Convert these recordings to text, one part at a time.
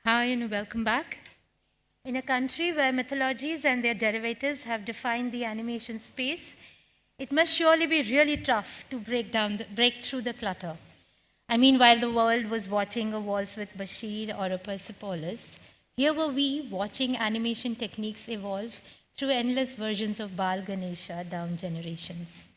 Hi and welcome back. In a country where mythologies and their derivatives have defined the animation space, it must surely be really tough to break through the clutter. I mean, while the world was watching a waltz with Bashir or a Persepolis, here were we watching animation techniques evolve through endless versions of Bal Ganesha down generations.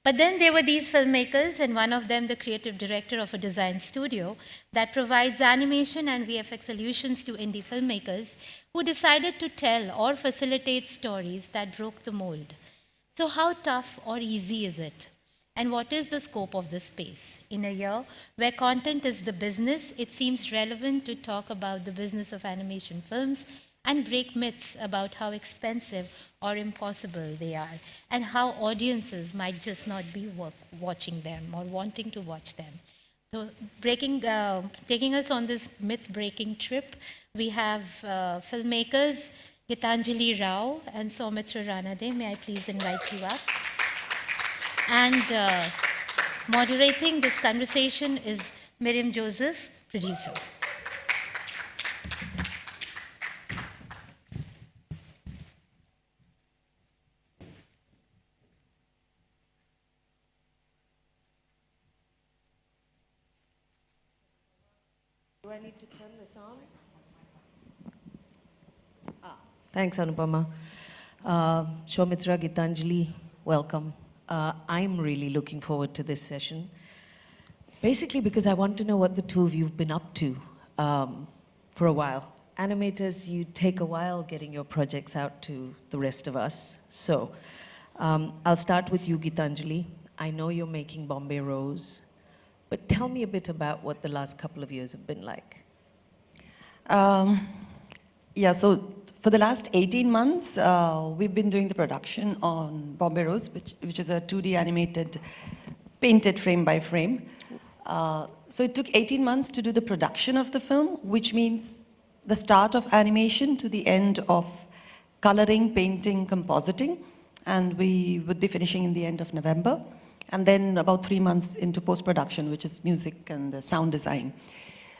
But then there were these filmmakers, and one of them the creative director of a design studio that provides animation and VFX solutions to indie filmmakers who decided to tell or facilitate stories that broke the mold. So how tough or easy is it? And what is the scope of this space? In a year where content is the business, it seems relevant to talk about the business of animation films and break myths about how expensive or impossible they are, and how audiences might just not be watching them or wanting to watch them. So taking us on this myth-breaking trip, we have filmmakers Gitanjali Rao and Soumitra Ranade. May I please invite you up? And moderating this conversation is Miriam Joseph, producer. Do I need to turn this on? Thanks, Anupama. Soumitra, Gitanjali, welcome. I'm really looking forward to this session. Basically because I want to know what the two of you have been up to for a while. Animators, you take a while getting your projects out to the rest of us. So I'll start with you, Gitanjali. I know you're making Bombay Rose. But tell me a bit about what the last couple of years have been like. So for the last 18 months, we've been doing the production on Bombay Rose, which is a 2D animated, painted frame by frame. So it took 18 months to do the production of the film, which means the start of animation to the end of coloring, painting, compositing. And we would be finishing in the end of November. And then about 3 months into post-production, which is music and the sound design.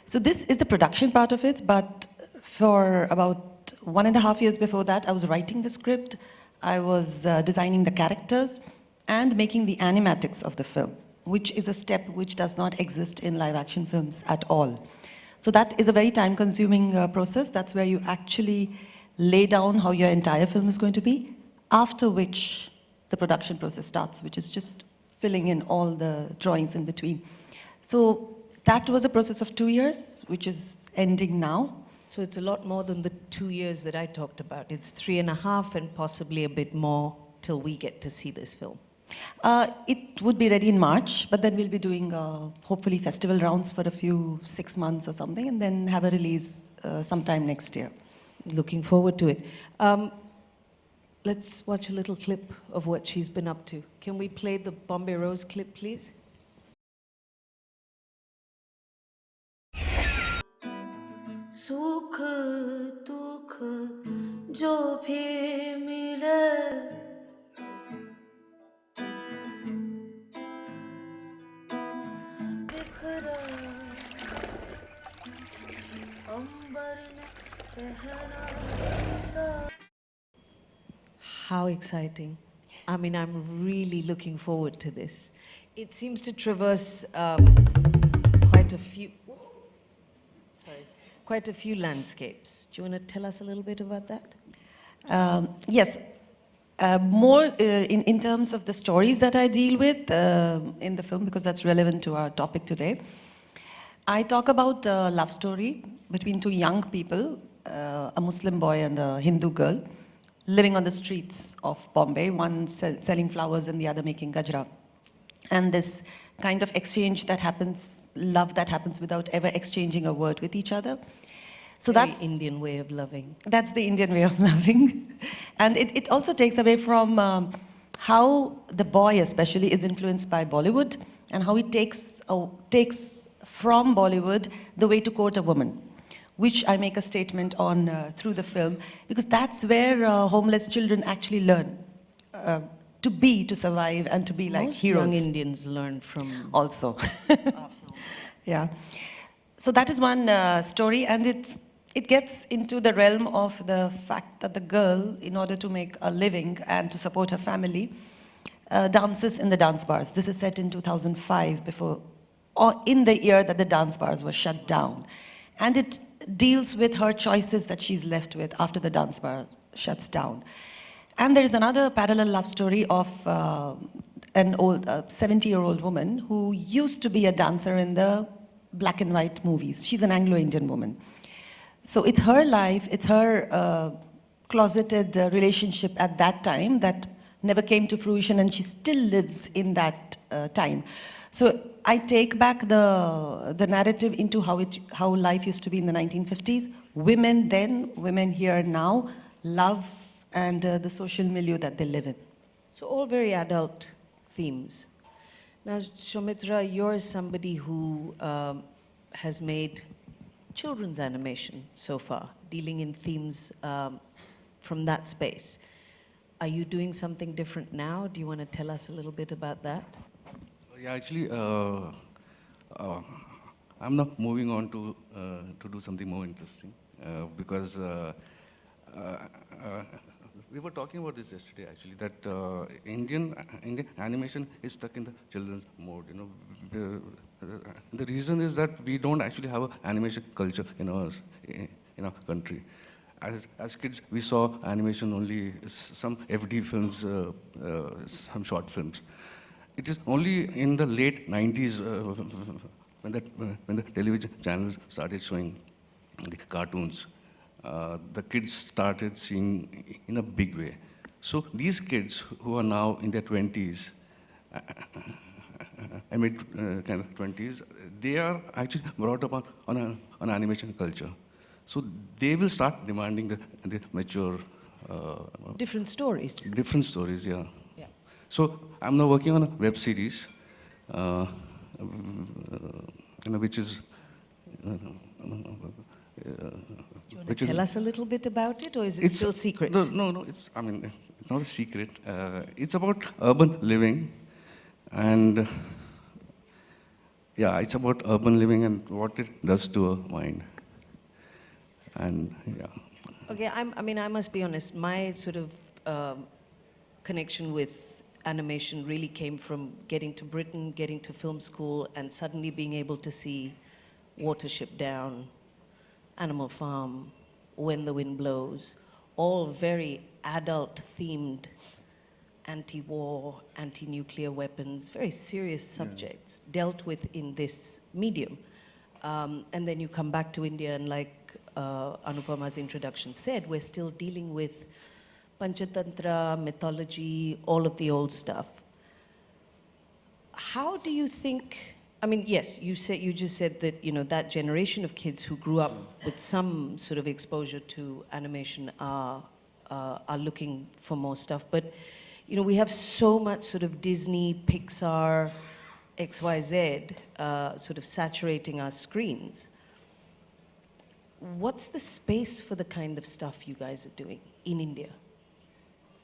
So this is the production part of it, but for about 1.5 years before that, I was writing the script, I was designing the characters, and making the animatics of the film, which is a step which does not exist in live-action films at all. So that is a very time-consuming process. That's where you actually lay down how your entire film is going to be, after which the production process starts, which is just filling in all the drawings in between. So that was a process of 2 years, which is ending now. So it's a lot more than the 2 years that I talked about. It's 3.5 and possibly a bit more till we get to see this film. It would be ready in March, but then we'll be doing hopefully festival rounds for a few 6 months or something, and then have a release sometime next year. Looking forward to it. Let's watch a little clip of what she's been up to. Can we play the Bombay Rose clip, please? सुख दुख जो भी मिले बिखरा अंबर ने पहना. How exciting. I mean, I'm really looking forward to this. It seems to traverse quite a few landscapes. Do you want to tell us a little bit about that? Yes. More in terms of the stories that I deal with in the film, because that's relevant to our topic today. I talk about a love story between two young people, a Muslim boy and a Hindu girl, living on the streets of Bombay, one selling flowers and the other making gajra. And this kind of exchange that happens, love that happens without ever exchanging a word with each other. So that's the Indian way of loving. That's the Indian way of loving. And it also takes away from how the boy especially is influenced by Bollywood, and how he takes from Bollywood the way to court a woman, which I make a statement on through the film, because that's where homeless children actually learn to survive, and to be like Most heroes. young Indians learn from also. our films. Yeah. So that is one story, and it's it gets into the realm of the fact that the girl, in order to make a living and to support her family, dances in the dance bars. This is set in 2005, or in the year that the dance bars were shut down. And it deals with her choices that she's left with after the dance bar shuts down. And there is another parallel love story of an old 70-year-old woman who used to be a dancer in the black and white movies. She's an Anglo-Indian woman. So it's her life, it's her closeted relationship at that time that never came to fruition, and she still lives in that time. So I take back the narrative into how life used to be in the 1950s. Women then, women here now, love and the social milieu that they live in. So all very adult themes. Now, Soumitra, you're somebody who has made children's animation so far, dealing in themes from that space. Are you doing something different now? Do you want to tell us a little bit about that? Yeah, actually, I'm now moving on to do something more interesting because we were talking about this yesterday, actually, that Indian animation is stuck in the children's mode. You know, the reason is that we don't actually have an animation culture in our country. As kids, we saw animation only some FD films, some short films. It is only in the late 90s when the television channels started showing the cartoons. The kids started seeing in a big way. So these kids who are now in their 20s, mid kind of 20s, they are actually brought up on an animation culture. So they will start demanding the mature... Different stories. Different stories, yeah. Yeah. So I'm now working on a web series, which is... Do you want to tell us a little bit about it, or is it still secret? No, it's not a secret. It's about urban living, and yeah, it's about urban living and what it does to a mind. And yeah. Okay, I must be honest, my sort of connection with animation really came from getting to Britain, getting to film school, and suddenly being able to see Watership Down, Animal Farm, When the Wind Blows, all very adult-themed, anti-war, anti-nuclear weapons, very serious subjects dealt with in this medium. And then you come back to India, and like Anupama's introduction said, we're still dealing with Panchatantra, mythology, all of the old stuff. How do you think... yes, you just said that, that generation of kids who grew up with some sort of exposure to animation are looking for more stuff. But, we have so much sort of Disney, Pixar, XYZ sort of saturating our screens. What's the space for the kind of stuff you guys are doing in India?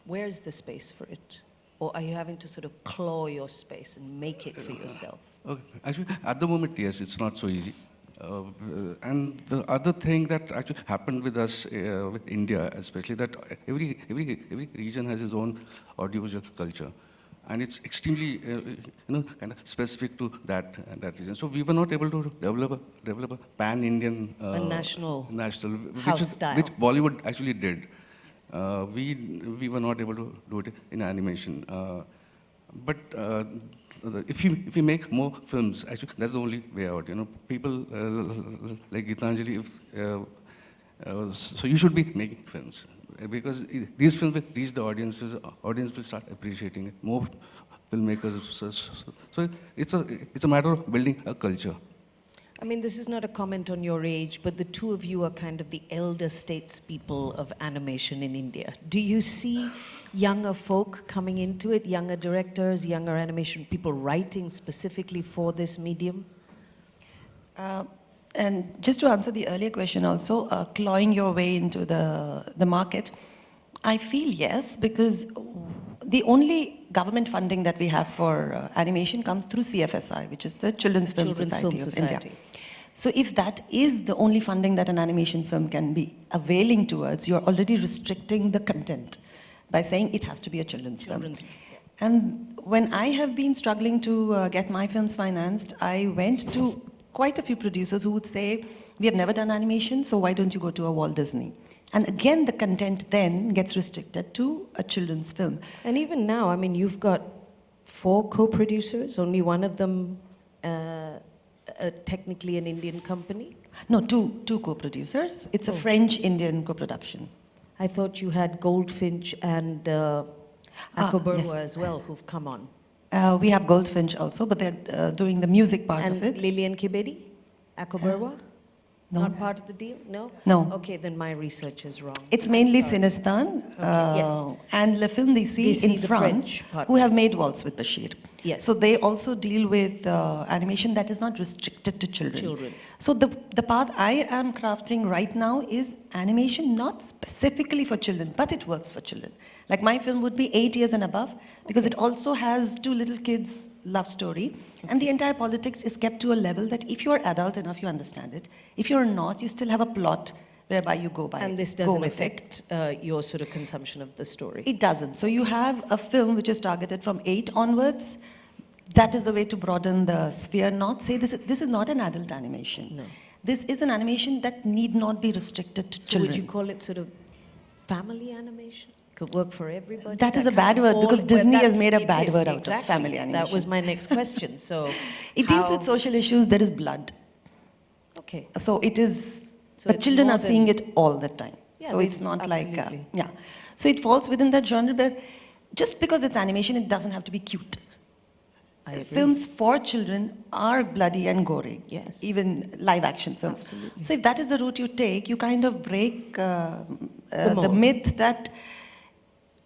Where's the space for it? Or are you having to sort of claw your space and make it for yourself? Okay. Actually, at the moment, yes, it's not so easy. And the other thing that actually happened with us, with India especially, that every region has its own audiovisual culture. And it's extremely, kind of specific to that region. So we were not able to develop a pan-Indian... a national which Bollywood actually did. We were not able to do it in animation. But if you make more films, actually, that's the only way out. People like Gitanjali, so you should be making films. Because these films will reach the audience will start appreciating it. More filmmakers. So it's a matter of building a culture. This is not a comment on your age, but the two of you are kind of the elder statespeople of animation in India. Do you see younger folk coming into it, younger directors, younger animation people writing specifically for this medium? And just to answer the earlier question also, clawing your way into the market, I feel yes, because the only government funding that we have for animation comes through CFSI, which is the Children's Film Society of India. So if that is the only funding that an animation film can be availing towards, you're already restricting the content by saying it has to be a children's film. And when I have been struggling to get my films financed, I went to quite a few producers who would say, we have never done animation, so why don't you go to a Walt Disney? And again, the content then gets restricted to a children's film. And even now, I mean, you've got 4 co-producers, only one of them technically an Indian company. No, two co-producers. It's a French-Indian co-production. I thought you had Goldfinch and Akoberwa yes. as well, who've come on. We have Goldfinch also, but they're doing the music part And of it. Lilian Kibedi? Akoberwa? No. Not part of the deal? No? No. Okay, then my research is wrong. It's mainly Sinistan yes. and Le Film DC in the France, French who have partners. made Waltz with Bashir. Yes. So they also deal with animation that is not restricted to children. Children's. So the path I am crafting right now is animation not specifically for children, but it works for children. Like my film would be 8 years and above, because it also has 2 little kids' love story, and the entire politics is kept to a level that if you're adult enough, you understand it. If you're not, you still have a plot whereby you go by. And this go doesn't with affect your sort of consumption of the story. It doesn't. So you have a film which is targeted from 8 onwards. That is the way to broaden the sphere, not say this is not an adult animation. No. This is an animation that need not be restricted to So children. would you call it sort of family animation? Could work for everybody? That is a kind bad of word, all- because well, Disney has that's- made a it bad is, word out of exactly. family That animation. was my next question. So It deals how- with social issues, there is blood. Okay. So it is, So but it's children more are seeing than- it all the time. Yeah, So they- it's not like, absolutely. yeah. So it falls within that genre where just because it's animation, it doesn't have to be cute. I agree. Films for children are bloody and gory. Yes. Even live action films. Absolutely. So if that is the route you take, you kind of break the mold. myth that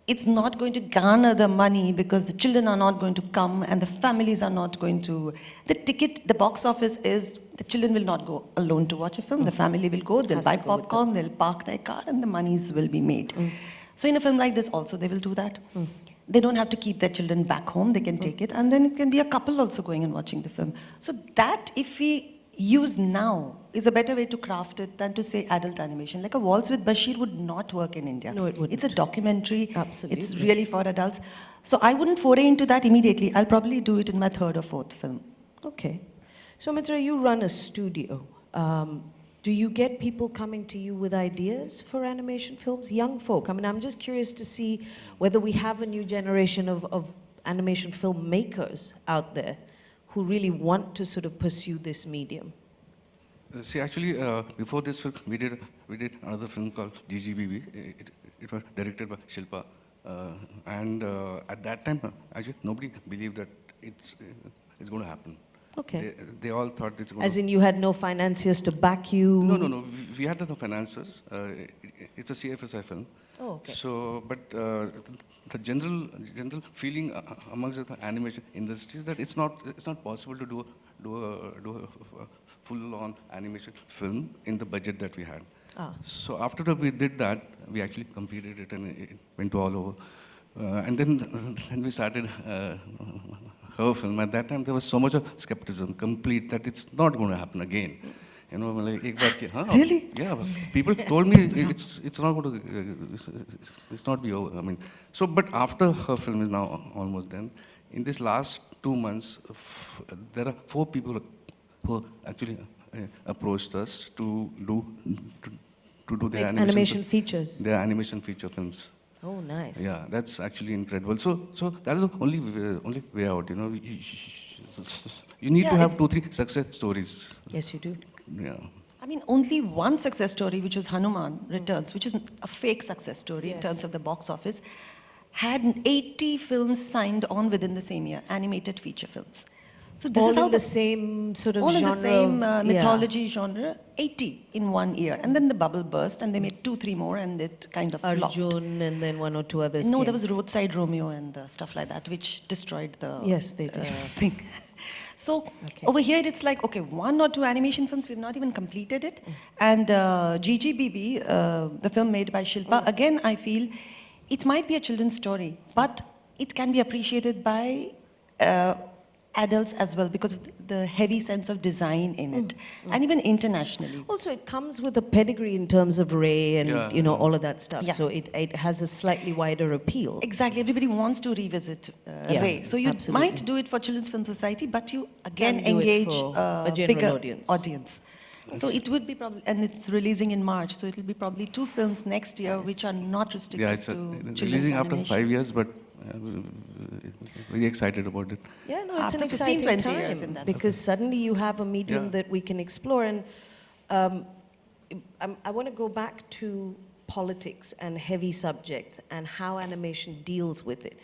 it's not going to garner the money because the children are not going to come and the families are not going to. The box office is the children will not go alone to watch a film. The family will go, they'll Has to buy go with popcorn, they'll park their car, and the monies will be made. So in a film like this also, they will do that. They don't have to keep their children back home, they can take it, and then it can be a couple also going and watching the film. So that, if we use now, is a better way to craft it than to say adult animation. Like a Waltz with Bashir would not work in India. No, it wouldn't. It's a documentary. Absolutely. It's really for adults. So I wouldn't foray into that immediately. I'll probably do it in my 3rd or 4th film. Okay. Soumitra, you run a studio. Do you get people coming to you with ideas for animation films? Young folk. I mean, I'm just curious to see whether we have a new generation of animation filmmakers out there who really want to sort of pursue this medium. See, actually, before this film, we did another film called GGBB. It was directed by Shilpa. And at that time, actually, nobody believed that it's going to happen. Okay. They all thought it's going As to... in you had no financiers to back you? No. We had the finances. It's a CFSI film. Oh, okay. So, but the general feeling amongst the animation industry is that it's not possible to do a full-on animation film in the budget that we had. So after we did that, we actually completed it and it went all over. And then we started her film. At that time, there was so much of skepticism, complete, that it's not going to happen again. You know, like, ek baar kiya, huh? Really? Yeah, people told me it's not going to, it's not be over. I mean, so, but after her film is now almost done, in this last 2 months, there are 4 people who actually approached us to do their Like animation features. Their animation feature films. Oh, nice. Yeah, that's actually incredible. So that is the only way out. You know, you need to have 2-3 success stories. Yes, you do. Yeah. I mean, only one success story, which was Hanuman Returns, which is a fake success story in Yes. terms of the box office, had 80 films signed on within the same year, animated feature films. So this All is how in the same sort of all genre in the same of, mythology genre, 80 in 1 year. And then the bubble burst and they made 2-3 more and it kind of flopped. Arjun and then 1 or 2 others No, came. there was Roadside Romeo and stuff like that, which destroyed the Yes, they did. thing. So Okay. over here, it's like, okay, 1 or 2 animation films, we've not even completed it. And GGBB, the film made by Shilpa, again, I feel it might be a children's story, but it can be appreciated by adults as well because of the heavy sense of design in it, and even internationally. Also, it comes with a pedigree in terms of Ray and, Yeah, you know, yeah. all of that stuff. Yeah. So it has a slightly wider appeal. Exactly, everybody wants to revisit Yeah, Ray. So you absolutely. might do it for Children's Film Society, but you again Can do it engage for a general bigger audience. So it would be probably, and it's releasing in March, so it'll be probably 2 films next year which are not restricted Yeah, it's to children's releasing after animation. 5 years, but very excited about it. Yeah, no, it's an After 15, exciting 20 time years in that because suddenly you have a medium Yeah. that we can explore. And I want to go back to politics and heavy subjects and how animation deals with it.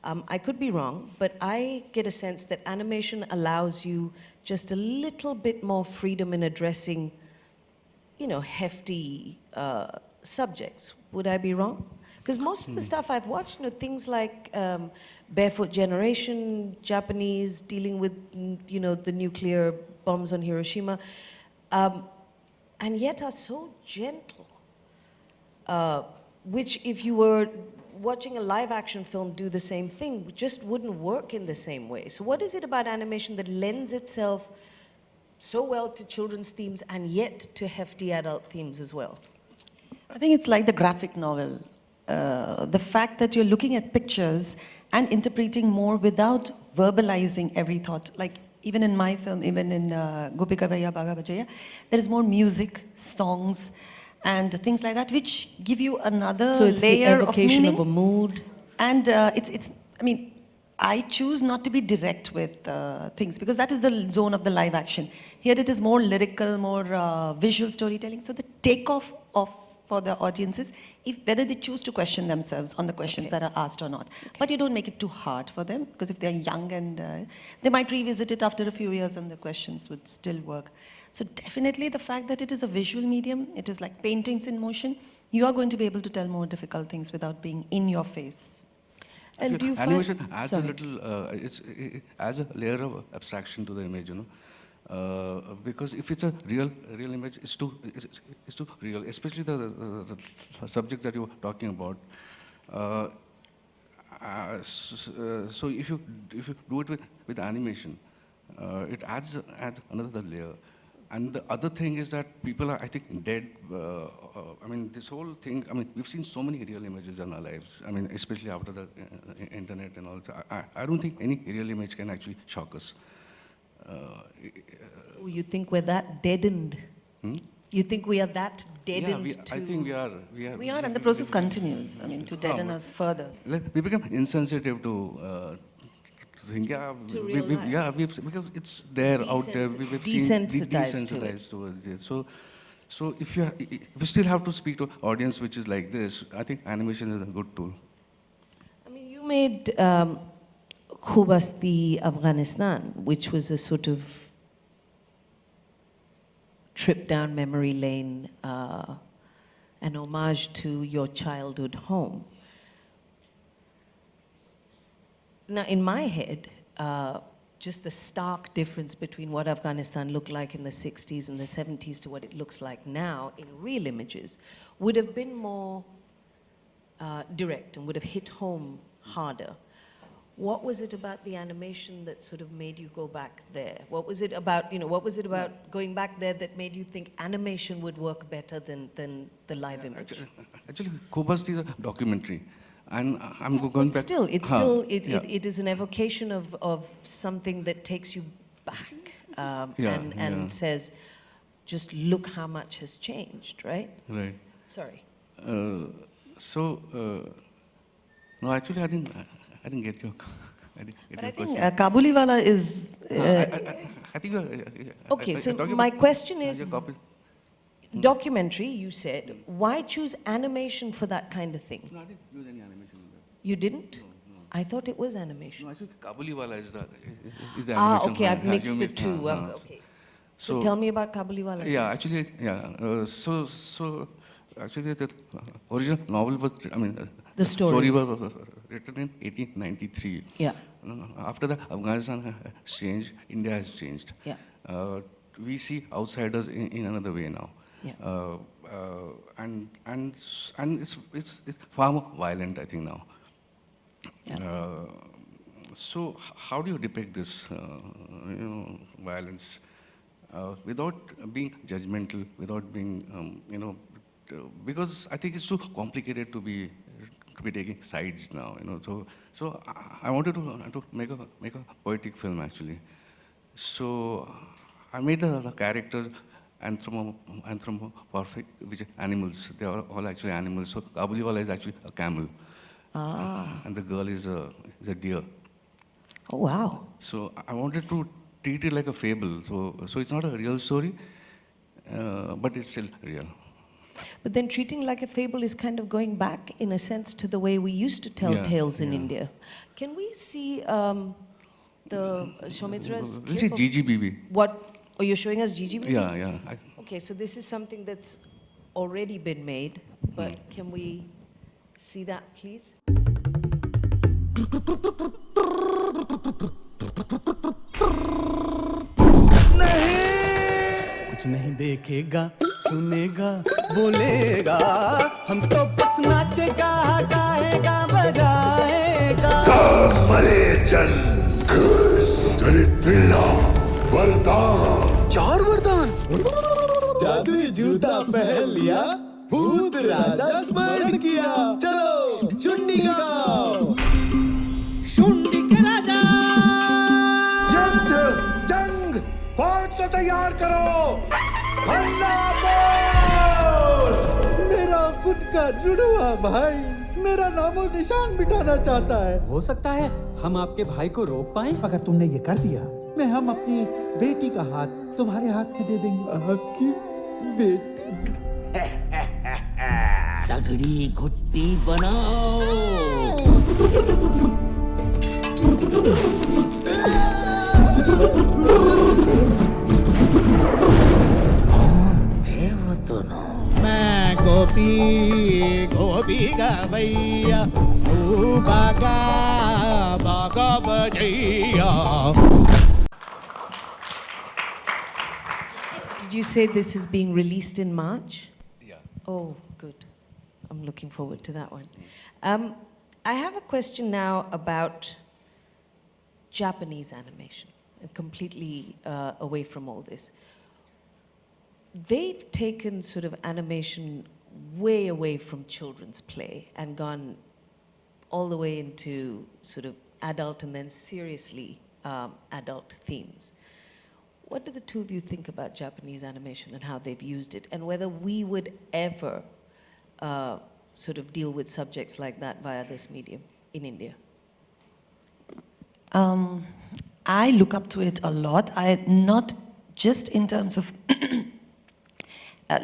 I could be wrong, but I get a sense that animation allows you just a little bit more freedom in addressing, you know, hefty subjects. Would I be wrong? Because most of the stuff I've watched, you know, things like Barefoot Generation, Japanese, dealing with, you know, the nuclear bombs on Hiroshima, and yet are so gentle, which if you were watching a live action film do the same thing, just wouldn't work in the same way. So what is it about animation that lends itself so well to children's themes and yet to hefty adult themes as well? I think it's like the graphic novel. The fact that you're looking at pictures and interpreting more without verbalizing every thought. Like even in my film, even in Gopika Bhaiya Bhaga Bajaya, there is more music, songs, and things like that, which give you another So it's the layer evocation of of a meaning. mood. And I mean, I choose not to be direct with things because that is the zone of the live action. Here it is more lyrical, more visual storytelling. So the takeoff of for the audiences, whether they choose to question themselves on the questions that are asked or not. But you don't make it too hard for them because if they're young and they might revisit it after a few years and the questions would still work. So definitely the fact that it is a visual medium, it is like paintings in motion, you are going to be able to tell more difficult things without being in your face. And do you find... Animation adds Sorry. a little, it adds a layer of abstraction to the image, you know. Because if it's a real image, it's too real, especially the subjects that you were talking about. So if you do it with animation, it adds another layer. And the other thing is that people are, I think, dead. I mean, this whole thing, I mean, we've seen so many real images in our lives. I mean, especially after the internet and all. So I don't think any real image can actually shock us. You think we're that deadened? You think we are that deadened to... I think we are. We are, and the process continues, I mean, to deaden us further. We become insensitive to think, To real life. because it's there out there. We've seen Desensitized towards it. So if you still have to speak to audience which is like this, I think animation is a good tool. I mean, you made Khubasti Afghanistan, which was a sort of trip down memory lane, an homage to your childhood home. Now, in my head, just the stark difference between what Afghanistan looked like in the 60s and the 70s to what it looks like now in real images would have been more direct and would have hit home harder. What was it about the animation that sort of made you go back there? What was it about, you know, what was it about going back there that made you think animation would work better than the live image? Actually, Khubasti is a documentary. And I'm going back. Still, it is an evocation of something that takes you back and says, just look how much has changed, right? Right. Sorry. No, actually, I didn't get your. But I think Kabuliwala is... I think. Okay, so my question is, documentary, you said, why choose animation for that kind of thing? No, I didn't use any animation in that. You didn't? No. I thought it was animation. No, actually, Kabuliwala is the animation. Okay, I've you mixed the two. Okay. So tell me about Kabuliwala. Yeah, actually, so actually, the original novel was, I mean, The story. was written in 1893. Yeah. After the Afghanistan has changed, India has changed. Yeah. We see outsiders in another way now. Yeah. And it's far more violent, I think, now. Yeah. So how do you depict this, violence without being judgmental, without being, because I think it's too complicated to be taking sides now, So I wanted to make a poetic film actually. So I made the characters anthropomorphic, which are animals. They are all actually animals. So Kabuliwala is actually a camel. And the girl is a deer. Oh, wow. So I wanted to treat it like a fable. So it's not a real story, but it's still real. But then treating like a fable is kind of going back, in a sense, to the way we used to tell tales in India. Can we see the Soumitra's We'll see clip of- GGBB. What? Oh, you're showing us GGBB? Yeah. Okay, so this is something that's already been made, but can we see that, please? कुछ नहीं देखेगा सुनेगा बोलेगा हम तो बस नाचेगा गाएगा बजाएगा चरित्रिला वरदान 4 वरदान जादुई जूता पहन लिया भूत राजा स्मरण किया चलो शुंडी गाओ शुंडी के राजा युद्ध जंग फौज को तैयार करो हल्ला बोल मेरा खुद का जुड़वा भाई मेरा नामो निशान मिटाना चाहता है। हो सकता है हम आपके भाई को रोक पाएं। अगर तुमने ये कर दिया मैं हम अपनी बेटी का हाथ तुम्हारे हाथ में दे देंगे। आपकी बेटी तगड़ी घुट्टी बनाओ। कौन थे वो दोनों? मैं गोपी गवैया तू बागा बागा बजैया। Did you say this is being released in March? Yeah. Oh, good. I'm looking forward to that one. I have a question now about Japanese animation, completely away from all this. They've taken sort of animation way away from children's play and gone all the way into sort of adult and then seriously adult themes. What do the two of you think about Japanese animation and how they've used it, and whether we would ever sort of deal with subjects like that via this medium in India? I look up to it a lot. Not just in terms of,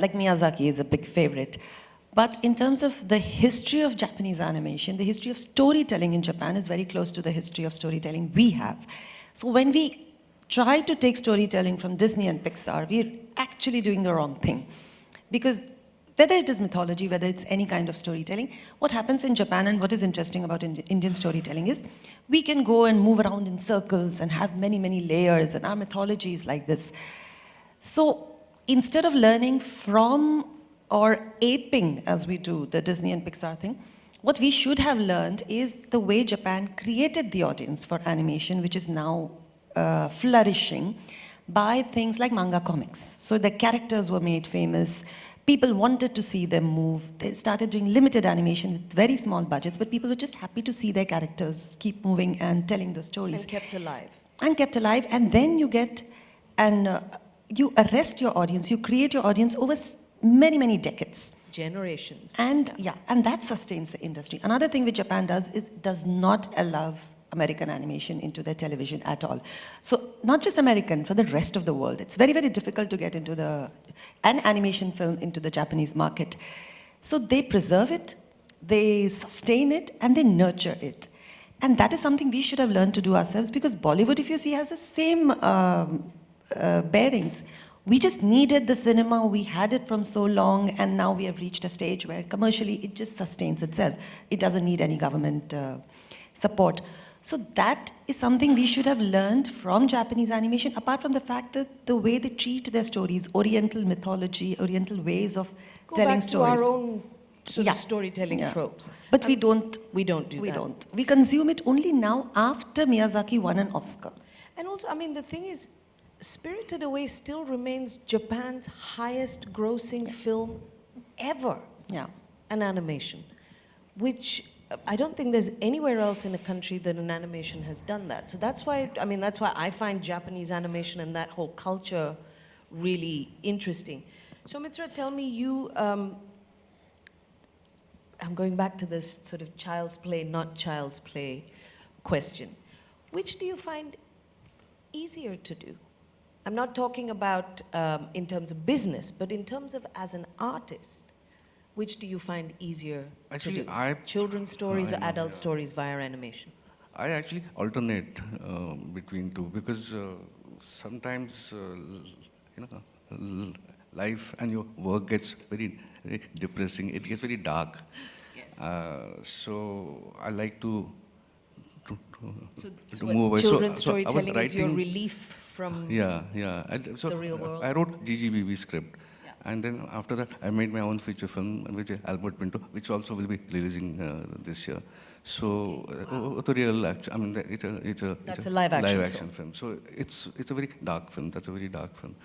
like Miyazaki is a big favorite, but in terms of the history of Japanese animation, the history of storytelling in Japan is very close to the history of storytelling we have. So when we try to take storytelling from Disney and Pixar, we're actually doing the wrong thing. Because whether it is mythology, whether it's any kind of storytelling, what happens in Japan and what is interesting about Indian storytelling is we can go and move around in circles and have many, many layers, and our mythology is like this. So instead of learning from or aping, as we do, the Disney and Pixar thing, what we should have learned is the way Japan created the audience for animation, which is now flourishing by things like manga comics. So the characters were made famous. People wanted to see them move. They started doing limited animation with very small budgets, but people were just happy to see their characters keep moving and telling the stories. And kept alive. And kept alive. And then you get, and you arrest your audience, you create your audience over many, many decades. Generations. And yeah, and that sustains the industry. Another thing which Japan does is does not allow American animation into their television at all. So not just American, for the rest of the world. It's very, very difficult to get into an animation film into the Japanese market. So they preserve it, they sustain it, and they nurture it. And that is something we should have learned to do ourselves, because Bollywood, if you see, has the same bearings. We just needed the cinema, we had it from so long, and now we have reached a stage where commercially it just sustains itself. It doesn't need any government support. So that is something we should have learned from Japanese animation, apart from the fact that the way they treat their stories, Oriental mythology, Oriental ways of telling stories. Go back to our own sort of storytelling Yeah. tropes. But we don't. We don't do We that. don't. We consume it only now after Miyazaki won an Oscar. And also, I mean, the thing is, Spirited Away still remains Japan's highest grossing film ever. Yeah. An animation, which I don't think there's anywhere else in the country that an animation has done that. So that's why, I mean, that's why I find Japanese animation and that whole culture really interesting. Soumitra, tell me, I'm going back to this sort of child's play, not child's play question. Which do you find easier to do? I'm not talking about in terms of business, but in terms of as an artist. Which do you find easier Actually, to do? Children's stories I or know, adult yeah. stories via animation? I actually alternate between two because sometimes life and your work gets very, very depressing. It gets very dark. Yes. So I like to So move away. children's So I was storytelling is your writing- relief from... Yeah, yeah. And so the real world. I wrote GGBB script. And then after that, I made my own feature film, which is Albert Pinto, which also will be releasing this year. So, the real action. I mean, That's a live action film. So it's a very dark film. That's a very dark film.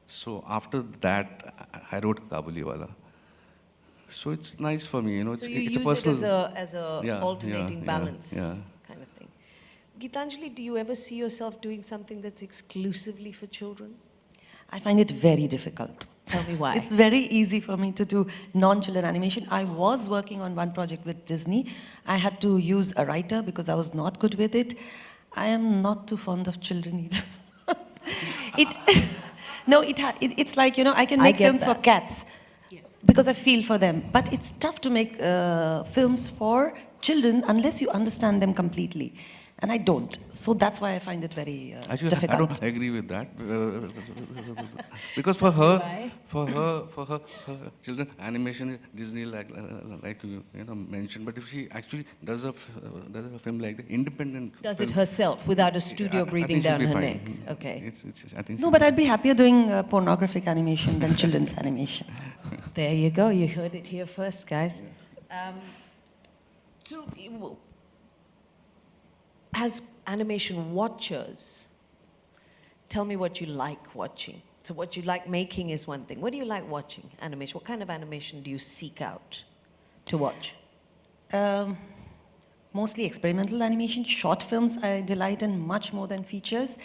So after that, I wrote Kabuliwala. So it's nice for me, you know. So It's, you it's use a personal. it as a Yeah, alternating yeah, balance yeah. kind of thing. Gitanjali, do you ever see yourself doing something that's exclusively for children? I find it very difficult. Tell me why. It's very easy for me to do non-children animation. I was working on one project with Disney. I had to use a writer because I was not good with it. I am not too fond of children either. It's like, you know, I can I make get films for that. cats because I feel for them. But it's tough to make films for children unless you understand them completely. And I don't. So that's why I find it very Actually, difficult. I don't agree with that because for her children, animation is Disney like you know mentioned. But if she actually does a film like that, independent, Does film, it herself without a studio I breathing think she'll down be her fine. neck? Okay. I think No, but I'd be happier doing pornographic animation than children's animation. There you go. You heard it here first, guys. As animation watchers, tell me what you like watching. So what you like making is one thing. What do you like watching animation? What kind of animation do you seek out to watch? Mostly experimental animation, short films I delight in much more than features.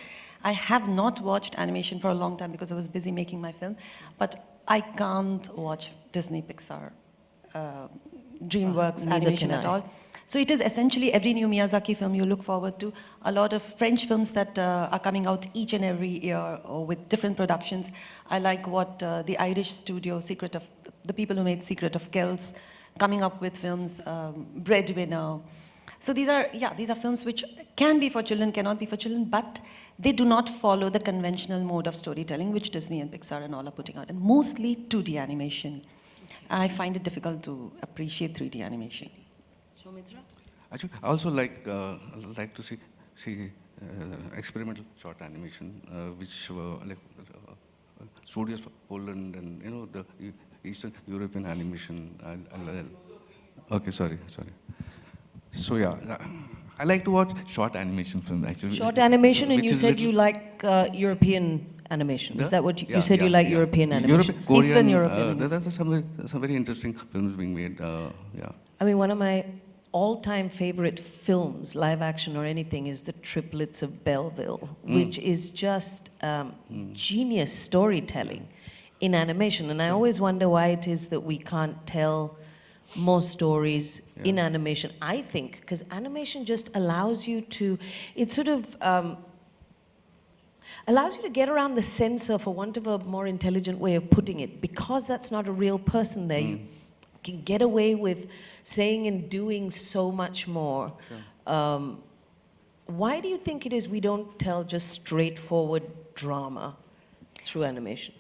I have not watched animation for a long time because I was busy making my film, but I can't watch Disney, Pixar, DreamWorks Neither animation can at I. all. So it is essentially every new Miyazaki film you look forward to. A lot of French films that are coming out each and every year or with different productions. I like what the Irish studio, the people who made Secret of Kells, coming up with films, Breadwinner. So these are films which can be for children, cannot be for children, but they do not follow the conventional mode of storytelling which Disney and Pixar and all are putting out, and mostly 2D animation. I find it difficult to appreciate 3D animation. Soumitra? Actually, I also like to see experimental short animation, which were like studios for Poland and you know the Eastern European animation. Okay, sorry. So yeah, I like to watch short animation films actually. Short animation, and which you is said little- you like European animation. Is that what you Yeah, said? You yeah, like yeah. European animation, Korean, Eastern European. there's some very interesting films being made. Yeah. I mean, one of my all-time favorite films, live action or anything, is The Triplets of Belleville, which is just genius storytelling in animation. And I always wonder why it is that we can't tell more stories in animation. I think because animation just allows you to, it sort of allows you to get around the censor, for want of a more intelligent way of putting it, because that's not a real person there. You can get away with saying and doing so much more. Sure. Why do you think it is we don't tell just straightforward drama through animation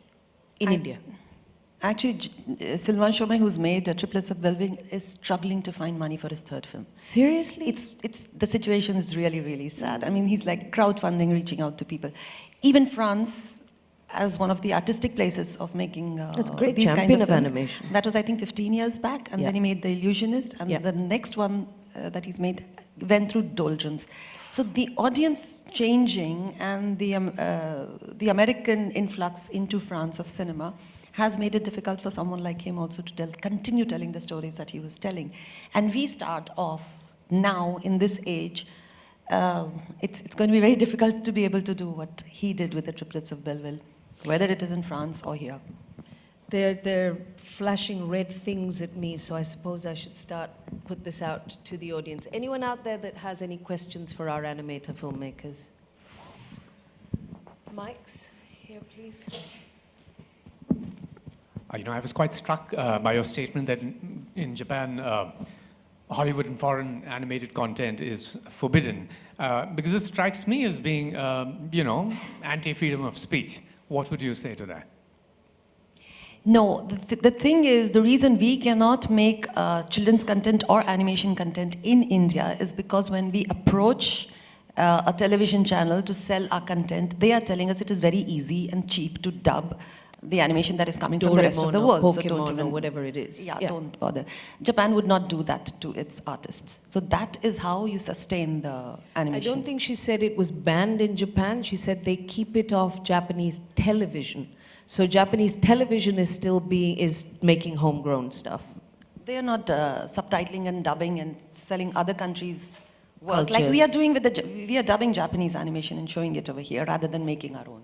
in India? Actually, Sylvain Chomet, who's made Triplets of Belleville, is struggling to find money for his third film. Seriously? The situation is really, really sad. I mean, he's like crowdfunding, reaching out to people. Even France as one of the artistic places of making That's a great these kind champion of of films. animation. That was, I think, 15 years back, and Yeah. then he made The Illusionist, and Yeah. the next one that he's made went through doldrums. So the audience changing and the American influx into France of cinema has made it difficult for someone like him also to continue telling the stories that he was telling. And we start off now in this age. It's going to be very difficult to be able to do what he did with the Triplets of Belleville, whether it is in France or here. They're flashing red things at me, so I suppose I should put this out to the audience. Anyone out there that has any questions for our animator filmmakers? Mics, here please. I was quite struck by your statement that in Japan, Hollywood and foreign animated content is forbidden, because it strikes me as being, anti-freedom of speech. What would you say to that? No, the thing is, the reason we cannot make children's content or animation content in India is because when we approach a television channel to sell our content, they are telling us it is very easy and cheap to dub the animation that is coming from the rest of the world. Or So don't Pokemon or even, whatever it is. yeah, don't bother. Japan would not do that to its artists. So that is how you sustain the I animation. don't think she said it was banned in Japan. She said they keep it off Japanese television. So Japanese television is still making homegrown stuff. They are not subtitling and dubbing and selling other countries' work. Like we Cultures. are doing we are dubbing Japanese animation and showing it over here rather than making our own.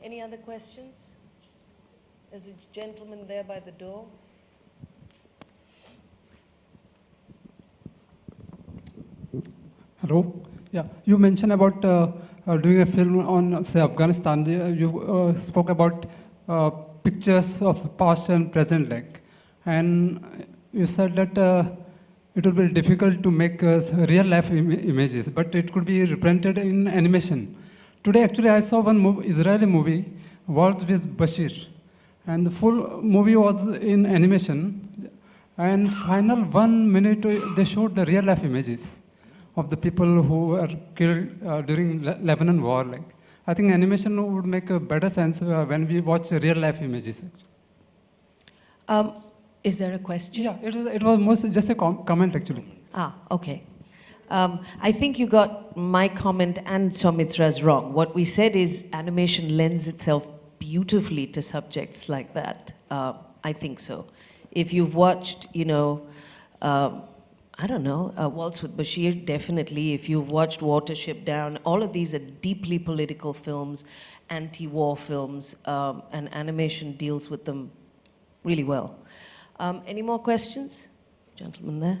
Any other questions? There's a gentleman there by the door. Hello. Yeah, you mentioned about doing a film on, say, Afghanistan. You spoke about pictures of the past and present, and you said that it will be difficult to make real-life images, but it could be reprinted in animation. Today, actually, I saw one Israeli movie, Wars with Bashir, and the full movie was in animation. And final 1 minute, they showed the real-life images of the people who were killed during Lebanon war. I think animation would make a better sense when we watch real-life images. Is there a question? Yeah, it was most just a comment actually. Okay. I think you got my comment and Soumitra's wrong. What we said is animation lends itself beautifully to subjects like that. I think so. If you've watched, I don't know, Waltz with Bashir, definitely. If you've watched Watership Down, all of these are deeply political films, anti-war films, and animation deals with them really well. Any more questions? Gentleman there.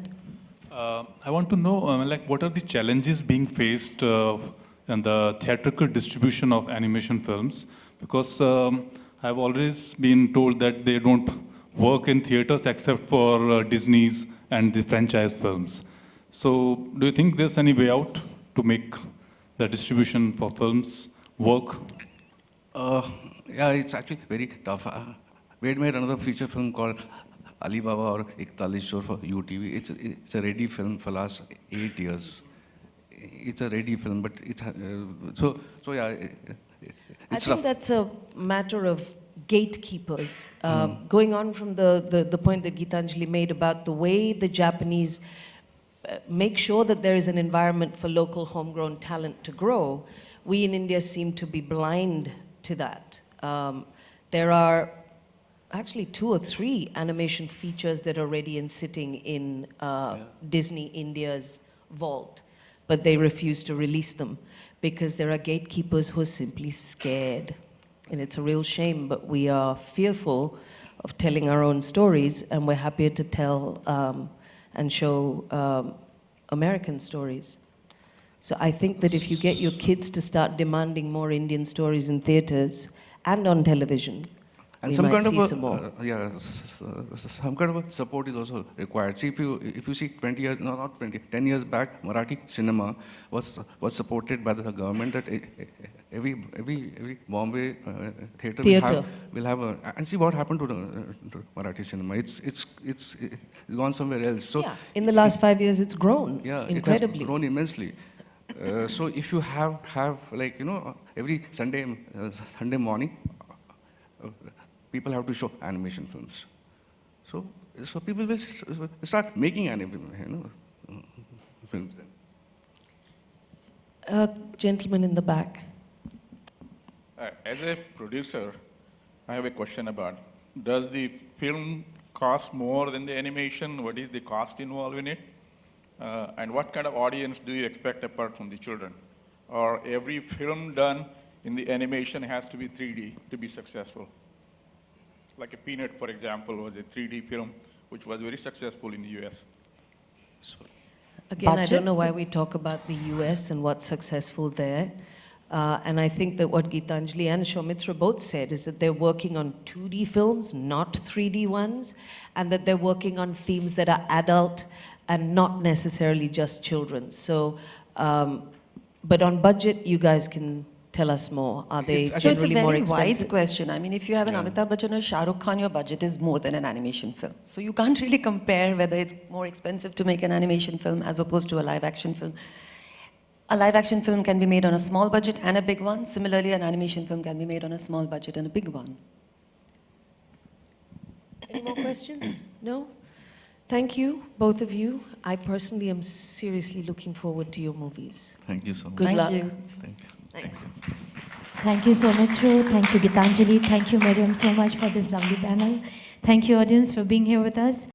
I want to know, what are the challenges being faced in the theatrical distribution of animation films? Because I've always been told that they don't work in theaters except for Disney's and the franchise films. So do you think there's any way out to make the distribution for films work? Yeah, it's actually very tough. We had made another feature film called Alibaba or Stylized for UTV. It's a ready film for last 8 years. It's a ready film, but it's yeah. I think that's a matter of gatekeepers. Going on from the point that Gitanjali made about the way the Japanese make sure that there is an environment for local homegrown talent to grow, we in India seem to be blind to that. There are actually 2 or 3 animation features that are ready and sitting in Disney India's vault, but they refuse to release them because there are gatekeepers who are simply scared. And it's a real shame, but we are fearful of telling our own stories, and we're happier to tell and show American stories. So I think that if you get your kids to start demanding more Indian stories in theaters and on television, and we some might kind see of some more. some kind of a support is also required. See, if you see 20 years, no, not 20, 10 years back, Marathi cinema was supported by the government. That every Bombay theater will have a, and see what happened to the Marathi cinema. It's gone somewhere else. So Yeah, in the last 5 years, it's grown yeah, incredibly. it has grown immensely. So if you have like, you know, every Sunday morning, people have to show animation films. So people will start making films then. Gentleman in the back. As a producer, I have a question about, does the film cost more than the animation? What is the cost involved in it? And what kind of audience do you expect apart from the children? Or every film done in the animation has to be 3D to be successful? Like a Peanut, for example, was a 3D film which was very successful in the US. Again, I Budget? don't know why we talk about the US and what's successful there. And I think that what Gitanjali and Soumitra both said is that they're working on 2D films, not 3D ones, and that they're working on themes that are adult and not necessarily just children. So, but on budget, you guys can tell us more. Are they So it's a generally more very expensive? wide question. I mean, if you have an Amitabh Bachchan or Shah Rukh Khan, your budget is more than an animation film. So you can't really compare whether it's more expensive to make an animation film as opposed to a live action film. A live action film can be made on a small budget and a big one. Similarly, an animation film can be made on a small budget and a big one. Any more questions? No? Thank you, both of you. I personally am seriously looking forward to your movies. Thank you so much. Good Thank luck. you. Thank you. Thanks. Thank you, Soumitra. Thank you, Gitanjali. Thank you, Miriam, so much for this lovely panel. Thank you, audience, for being here with us.